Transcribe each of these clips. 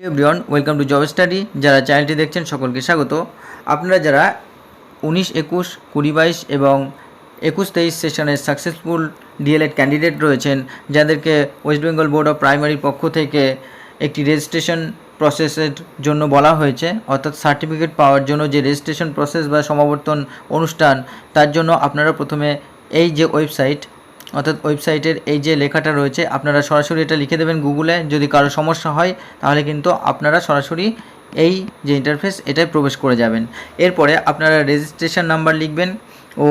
Everyone welcome to job study. যারা চ্যানেলটি দেখছেন সকলকে স্বাগত। আপনারা যারা 19-21, 20-22 এবং 21-23 সেশনের সাকসেসফুল ডিএলএড ক্যান্ডিডেট রয়েছেন, যাদেরকে ওয়েস্ট বেঙ্গল বোর্ড অফ প্রাইমারির পক্ষ থেকে একটি রেজিস্ট্রেশন প্রসেসের জন্য বলা হয়েছে, অর্থাৎ সার্টিফিকেট পাওয়ার জন্য যে রেজিস্ট্রেশন প্রসেস বা সমাবর্তন অনুষ্ঠান, তার জন্য আপনারা প্রথমে এই যে ওয়েবসাইট, অর্থাৎ ওয়েবসাইটের এই যে লেখাটা রয়েছে, আপনারা সরাসরি এটা লিখে দেবেন গুগলে। যদি কারো সমস্যা হয় তাহলে কিন্তু আপনারা সরাসরি এই যে ইন্টারফেস এটাই প্রবেশ করে যাবেন। এরপরে আপনারা রেজিস্ট্রেশন নাম্বার লিখবেন ও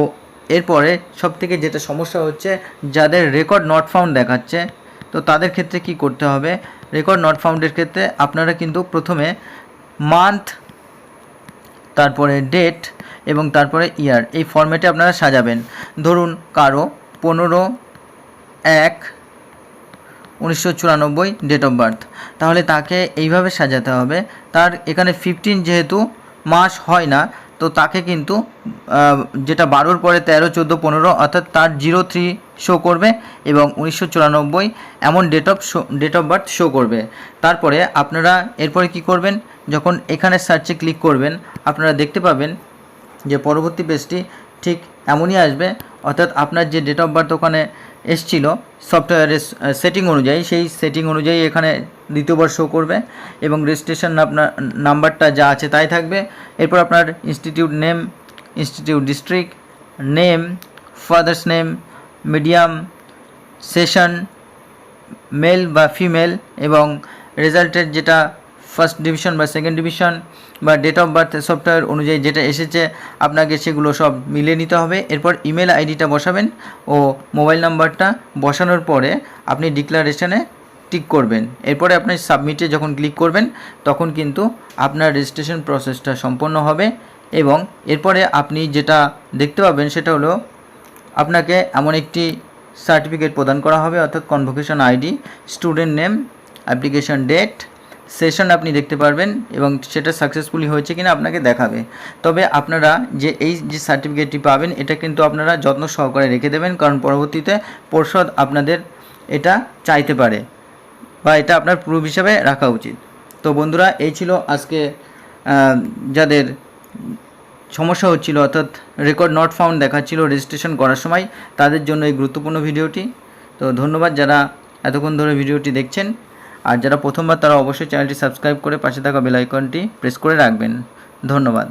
এরপরে সবথেকে যেটা সমস্যা হচ্ছে, যাদের রেকর্ড নট ফাউন্ড দেখাচ্ছে, তো তাদের ক্ষেত্রে কি করতে হবে? রেকর্ড নট ফাউন্ডের ক্ষেত্রে আপনারা কিন্তু প্রথমে মান্থ, তারপরে ডেট এবং তারপরে ইয়ার, এই ফরম্যাটে আপনারা সাজাবেন। ধরুন কারো 15/1/1994 ডেট অফ বার্থ, তাহলে তাকে এইভাবে সাজাতে হবে। তার এখানে 15 যেহেতু মাস হয় না, তো তাকে কিন্তু যেটা 12-র পরে 13, 14, 15 অর্থাৎ তার 03 শো করবে এবং 1994 এমন ডেট অফ বার্থ শো করবে। তারপরে আপনারা এরপরে কি করবেন, যখন এখানে সার্চে ক্লিক করবেন, আপনারা দেখতে পাবেন যে পরবর্তী পেজটি ঠিক এমনই আসবে, অর্থাৎ আপনার যে ডেট অফ বার্থ ওখানে এসেছিলো সফটওয়্যারের সেটিং অনুযায়ী, সেই সেটিং অনুযায়ী এখানে দ্বিতীয়বার শো করবে এবং রেজিস্ট্রেশন আপনার নাম্বারটা যা আছে তাই থাকবে। এরপর আপনার institute name, institute district name, father's name, medium, session, male বা ফিমেল এবং রেজাল্টের যেটা ফার্স্ট ডিভিশন বা সেকেন্ড ডিভিশন বা ডেট অফ বার্থ সফটওয়্যার অনুযায়ী যেটা এসেছে, আপনাকে সেগুলো সব মিলিয়ে নিতে হবে। এরপর ইমেল আইডিটা বসাবেন ও মোবাইল নাম্বারটা বসানোর পরে আপনি ডিক্লারেশনে টিক করবেন। এরপরে আপনি সাবমিটে যখন ক্লিক করবেন, তখন কিন্তু আপনার রেজিস্ট্রেশন প্রসেসটা সম্পন্ন হবে এবং এরপরে আপনি যেটা দেখতে পাবেন সেটা হলো আপনাকে এমন একটি সার্টিফিকেট প্রদান করা হবে, অর্থাৎ convocation ID, student name, application date, session আপনি দেখতে পারবেন এবং সেটা সাকসেসফুলি হয়েছে কিনা আপনাকে দেখাবে। তবে আপনারা এই যে সার্টিফিকেটটি পাবেন, এটা কিন্তু আপনারা যত্ন সহকারে রেখে দেবেন, কারণ পরবর্তীতে পর্ষদ আপনাদের এটা চাইতে পারে বা এটা আপনার প্রুফ হিসাবে রাখা উচিত। তো বন্ধুরা, এই ছিল আজকে যাদের সমস্যা হচ্ছিল, অর্থাৎ রেকর্ড নট ফাউন্ড দেখাচ্ছিল রেজিস্ট্রেশন করার সময়, তাদের জন্য এই গুরুত্বপূর্ণ ভিডিওটি। তো ধন্যবাদ যারা এতক্ষণ ধরে ভিডিওটি দেখছেন, আর যারা প্রথমবার তারা অবশ্যই চ্যানেলটি সাবস্ক্রাইব করে পাশে থাকা বেল আইকনটি প্রেস করে রাখবেন। ধন্যবাদ।